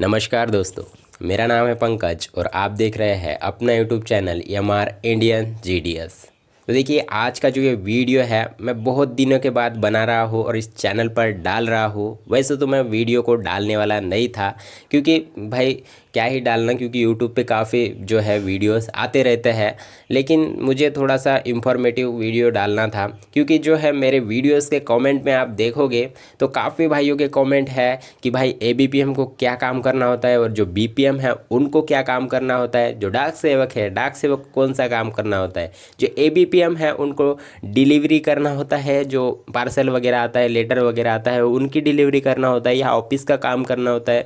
नमस्कार दोस्तों। मेरा नाम है पंकज और आप देख रहे हैं अपना YouTube channel MR Indian GDS. तो देखिए, आज का जो ये वीडियो है मैं बहुत दिनों के बाद बना रहा हूँ और इस चैनल पर डाल रहा हूँ। वैसे तो मैं वीडियो को डालने वाला नहीं था, क्योंकि भाई क्या ही डालना, क्योंकि यूट्यूब पे काफ़ी जो है वीडियोस आते रहते हैं। लेकिन मुझे थोड़ा सा इंफॉर्मेटिव वीडियो डालना था, क्योंकि जो है मेरे वीडियोस के कमेंट में आप देखोगे तो काफ़ी भाइयों के कमेंट है कि भाई एबीपीएम को क्या काम करना होता है और जो बीपीएम है उनको क्या काम करना होता है, जो डाक सेवक है डाक सेवक को कौन सा काम करना होता है, जो एबीपीएम है उनको डिलीवरी करना होता है, जो पार्सल वगैरह आता है, लेटर वगैरह आता है, उनकी डिलीवरी करना होता है या ऑफिस का काम करना होता है।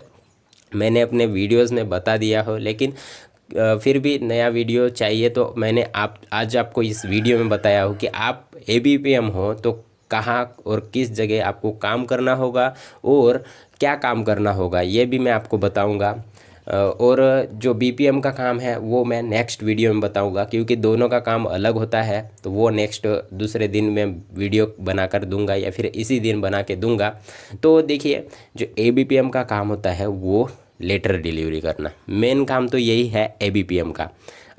मैंने अपने वीडियोस में बता दिया हो, लेकिन फिर भी नया वीडियो चाहिए तो मैंने आज आपको इस वीडियो में बताया हो कि आप एबीपीएम हो तो कहाँ और किस जगह आपको काम करना होगा और क्या काम करना होगा, ये भी मैं आपको बताऊंगा। और जो बीपीएम का काम है वो मैं नेक्स्ट वीडियो में बताऊंगा, क्योंकि दोनों का काम अलग होता है। तो वो नेक्स्ट दूसरे दिन में वीडियो बनाकर दूंगा या फिर इसी दिन बना के दूंगा। तो देखिए, जो एबीपीएम का काम होता है वो लेटर डिलीवरी करना, मेन काम तो यही है एबीपीएम का।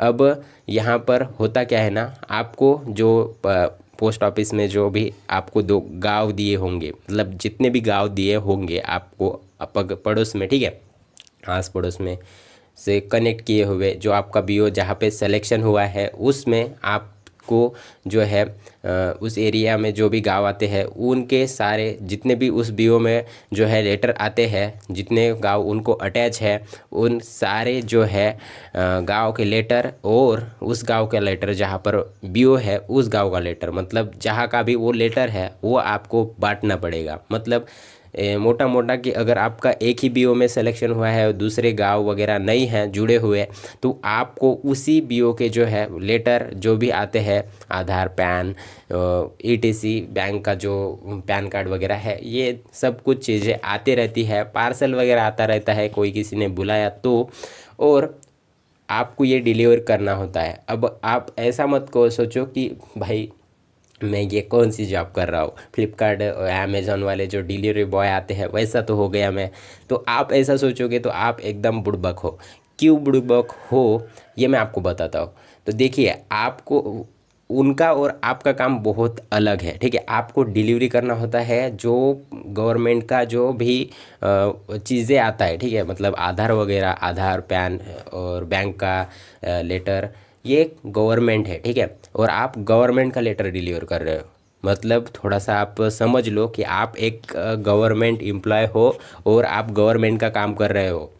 अब यहाँ पर होता क्या है ना, आपको जो पोस्ट ऑफिस में जो भी आपको दो गांव दिए होंगे, मतलब जितने भी गांव दिए होंगे आपको पड़ोस में, ठीक है, आस पड़ोस में से कनेक्ट किए हुए जो आपका बीओ जहाँ पे सिलेक्शन हुआ है उसमें आपको जो है उस एरिया में जो भी गांव आते हैं उनके सारे जितने भी उस बीओ में जो है लेटर आते हैं, जितने गांव उनको अटैच है, उन सारे जो है गांव के लेटर और उस गांव का लेटर जहाँ पर बीओ है उस गांव का लेटर, मतलब जहाँ का भी वो लेटर है वो आपको बांटना पड़ेगा। मतलब मोटा मोटा कि अगर आपका एक ही बीओ में सिलेक्शन हुआ है और दूसरे गांव वगैरह नहीं हैं जुड़े हुए, तो आपको उसी बीओ के जो है लेटर जो भी आते हैं, आधार, पैन, ईटीसी, बैंक का जो पैन कार्ड वगैरह है, ये सब कुछ चीज़ें आती रहती है, पार्सल वगैरह आता रहता है, कोई किसी ने बुलाया तो, और आपको ये डिलीवर करना होता है। अब आप ऐसा मत को सोचो कि भाई मैं ये कौन सी जॉब कर रहा हूँ, फ्लिपकार्ट और अमेज़ॉन वाले जो डिलीवरी बॉय आते हैं वैसा तो हो गया मैं। तो आप ऐसा सोचोगे तो आप एकदम बुड़बक हो। क्यों बुड़बक हो ये मैं आपको बताता हूँ। तो देखिए, आपको उनका और आपका काम बहुत अलग है, ठीक है। आपको डिलीवरी करना होता है जो गवर्नमेंट का जो भी चीज़ें आता है, ठीक है, मतलब आधार वगैरह, आधार, पैन और बैंक का लेटर, ये गवर्नमेंट है, ठीक है। और आप गवर्नमेंट का लेटर डिलीवर कर रहे हो, मतलब थोड़ा सा आप समझ लो कि आप एक गवर्नमेंट एम्प्लॉय हो और आप गवर्नमेंट का काम कर रहे हो,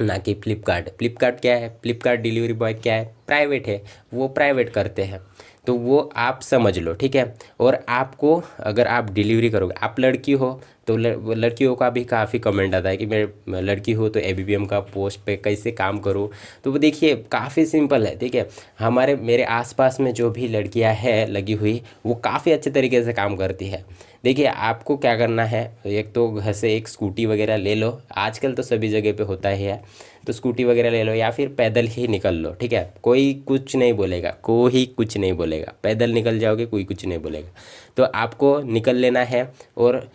ना कि फ्लिपकार्ट। फ्लिपकार्ट क्या है, फ्लिपकार्ट डिलीवरी बॉय क्या है, प्राइवेट है, वो प्राइवेट करते हैं। तो वो आप समझ लो, ठीक है। और आपको अगर आप डिलीवरी करोगे, आप लड़की हो तो लड़कियों का भी काफ़ी कमेंट आता है कि मैं लड़की हो तो एबीपीएम का पोस्ट पे कैसे काम करूँ। तो वो देखिए काफ़ी सिंपल है, ठीक है। मेरे आसपास में जो भी लड़कियां हैं लगी हुई, वो काफ़ी अच्छे तरीके से काम करती है। देखिए, आपको क्या करना है, एक तो घर से एक स्कूटी वगैरह ले लो, आजकल तो सभी जगह पे होता ही है, तो स्कूटी वगैरह ले लो या फिर पैदल ही निकल लो, ठीक है। कोई कुछ नहीं बोलेगा, कोई कुछ नहीं बोलेगा, पैदल निकल जाओगे कोई कुछ नहीं बोलेगा। तो आपको निकल लेना है और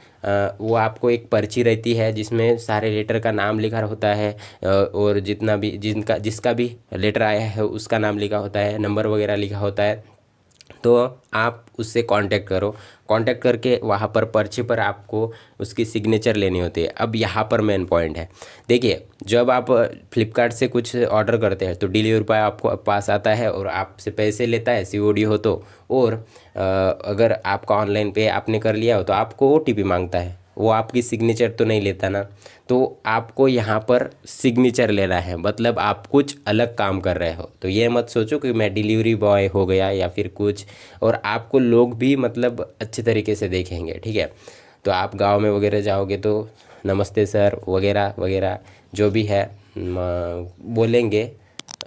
वो आपको एक पर्ची रहती है जिसमें सारे लेटर का नाम लिखा होता है, और जितना भी जिसका भी लेटर आया है उसका नाम लिखा होता है, नंबर वगैरह लिखा होता है। तो आप उससे कांटेक्ट करो, कांटेक्ट करके वहाँ पर पर्ची पर आपको उसकी सिग्नेचर लेनी होती है। अब यहाँ पर मेन पॉइंट है, देखिए, जब आप फ्लिपकार्ट से कुछ ऑर्डर करते हैं तो डिलीवरी बॉय आपको पास आता है और आपसे पैसे लेता है, सीओडी हो तो। और अगर आपका ऑनलाइन पे आपने कर लिया हो तो आपको ओटीपी मांगता है, वो आपकी सिग्नेचर तो नहीं लेता ना। तो आपको यहाँ पर सिग्नेचर लेना है, मतलब आप कुछ अलग काम कर रहे हो। तो ये मत सोचो कि मैं डिलीवरी बॉय हो गया या फिर कुछ, और आपको लोग भी मतलब अच्छे तरीके से देखेंगे, ठीक है। तो आप गांव में वगैरह जाओगे तो नमस्ते सर वगैरह वगैरह जो भी है बोलेंगे,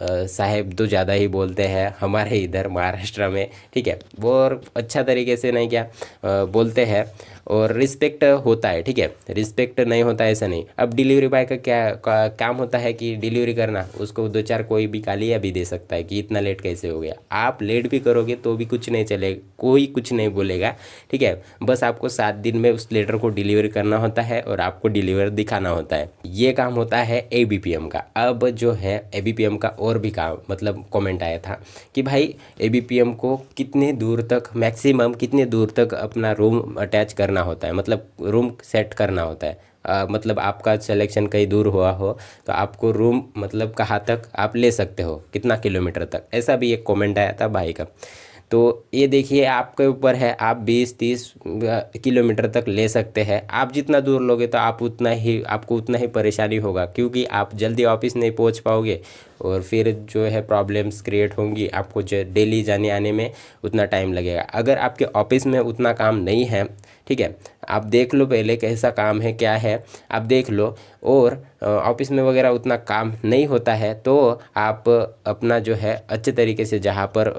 साहेब तो ज़्यादा ही बोलते हैं हमारे इधर महाराष्ट्र में, ठीक है। वो और अच्छा तरीके से नहीं क्या बोलते हैं, और रिस्पेक्ट होता है, ठीक है। रिस्पेक्ट नहीं होता ऐसा नहीं। अब डिलीवरी बॉय का क्या काम होता है कि डिलीवरी करना, उसको दो चार कोई भी गालियाँ भी दे सकता है कि इतना लेट कैसे हो गया। आप लेट भी करोगे तो भी कुछ नहीं चलेगा, कोई कुछ नहीं बोलेगा, ठीक है। बस आपको 7 दिन में उस लेटर को डिलीवर करना होता है और आपको डिलीवर दिखाना होता है। ये काम होता है एबीपीएम का। अब जो है एबीपीएम का और भी काम, मतलब कमेंट आया था कि भाई एबीपीएम को कितने दूर तक, मैक्सिमम कितने दूर तक अपना रूम अटैच करना होता है, मतलब रूम सेट करना होता है। मतलब आपका सिलेक्शन कहीं दूर हुआ हो तो आपको रूम मतलब कहाँ तक आप ले सकते हो, कितना किलोमीटर तक, ऐसा भी एक कमेंट आया था भाई का। तो ये देखिए आपके ऊपर है, आप 20-30 किलोमीटर तक ले सकते हैं। आप जितना दूर लोगे तो आप उतना ही, आपको उतना ही परेशानी होगा, क्योंकि आप जल्दी ऑफिस नहीं पहुंच पाओगे और फिर जो है प्रॉब्लम्स क्रिएट होंगी आपको, जो डेली जाने आने में उतना टाइम लगेगा। अगर आपके ऑफिस में उतना काम नहीं है, ठीक है, आप देख लो पहले कैसा काम है क्या है, आप देख लो। और ऑफिस में वगैरह उतना काम नहीं होता है तो आप अपना जो है अच्छे तरीके से, जहाँ पर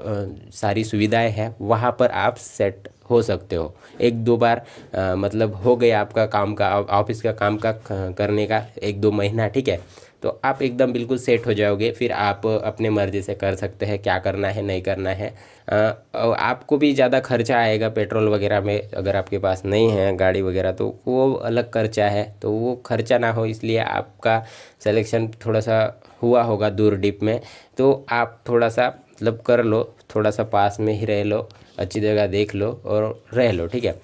सारी सुविधाएं हैं वहाँ पर आप सेट हो सकते हो। 1-2 बार मतलब हो गया आपका काम का, ऑफिस का काम का करने का 1-2 महीना, ठीक है, तो आप एकदम बिल्कुल सेट हो जाओगे। फिर आप अपने मर्ज़ी से कर सकते हैं क्या करना है नहीं करना है। आपको भी ज़्यादा खर्चा आएगा पेट्रोल वगैरह में, अगर आपके पास नहीं है गाड़ी वगैरह तो वो अलग खर्चा है, तो वो खर्चा ना हो इसलिए आपका सिलेक्शन थोड़ा सा हुआ होगा दूर डिप में, तो आप थोड़ा सा मतलब कर लो, थोड़ा सा पास में ही रह लो, अच्छी जगह देख लो और रह लो, ठीक है।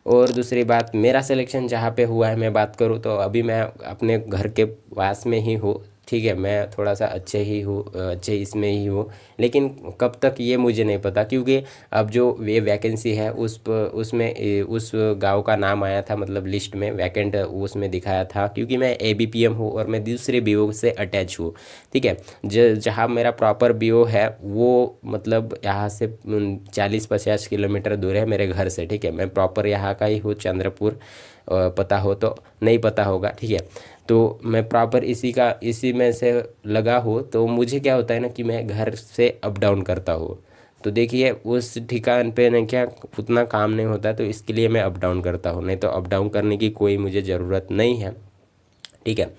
और दूसरी बात, मेरा सिलेक्शन जहाँ पे हुआ है मैं बात करूँ तो अभी मैं अपने घर के पास में ही हूँ, ठीक है। मैं थोड़ा सा अच्छे ही हूँ, अच्छे इसमें ही हूँ, लेकिन कब तक ये मुझे नहीं पता, क्योंकि अब जो ये वैकेंसी है उसमें उस गांव का नाम आया था, मतलब लिस्ट में वैकेंट उसमें दिखाया था, क्योंकि मैं एबीपीएम हूँ और मैं दूसरे बीओ से अटैच हूँ, ठीक है। जहाँ मेरा प्रॉपर बीओ है वो मतलब यहाँ से 40-50 किलोमीटर दूर है मेरे घर से, ठीक है। मैं प्रॉपर यहाँ का ही हूँ, चंद्रपुर, पता हो तो, नहीं पता होगा, ठीक है। तो मैं प्रॉपर इसी में से लगा हूँ, तो मुझे क्या होता है ना कि मैं घर से अप डाउन करता हूँ, तो देखिए उस ठिकान पे ना क्या उतना काम नहीं होता, तो इसके लिए मैं अप डाउन करता हूँ, नहीं तो अप डाउन करने की कोई मुझे ज़रूरत नहीं है, ठीक है।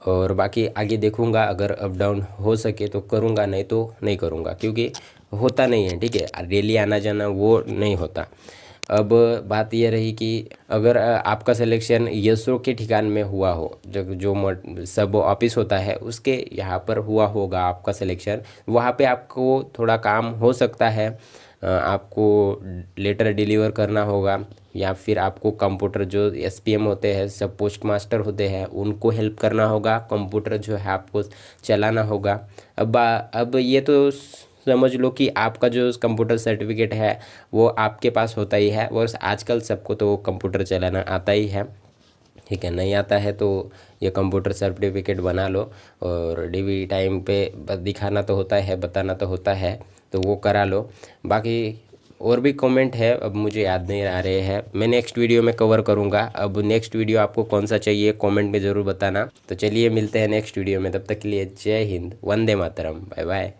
और बाकी आगे देखूंगा, अगर अप डाउन हो सके तो करूंगा, नहीं तो नहीं करूंगा, क्योंकि होता नहीं है, ठीक है। डेली आना जाना वो नहीं होता। अब बात यह रही कि अगर आपका सिलेक्शन यशो के ठिकान में हुआ हो, जो सब ऑफिस होता है उसके यहाँ पर हुआ होगा आपका सिलेक्शन, वहाँ पे आपको थोड़ा काम हो सकता है। आपको लेटर डिलीवर करना होगा, या फिर आपको कंप्यूटर, जो एसपीएम होते हैं, सब पोस्ट मास्टर होते हैं, उनको हेल्प करना होगा, कंप्यूटर जो है आपको चलाना होगा। अब ये तो समझ लो कि आपका जो कंप्यूटर सर्टिफिकेट है वो आपके पास होता ही है, और आजकल सबको तो कंप्यूटर चलाना आता ही है, ठीक है। नहीं आता है तो ये कंप्यूटर सर्टिफिकेट बना लो, और डीवी टाइम पे बस दिखाना तो होता है, बताना तो होता है, तो वो करा लो। बाकी और भी कमेंट है, अब मुझे याद नहीं आ रहे हैं, मैं नेक्स्ट वीडियो में कवर करूँगा। अब नेक्स्ट वीडियो आपको कौन सा चाहिए कमेंट में ज़रूर बताना। तो चलिए मिलते हैं नेक्स्ट वीडियो में, तब तक के लिए जय हिंद, वंदे मातरम, बाय बाय।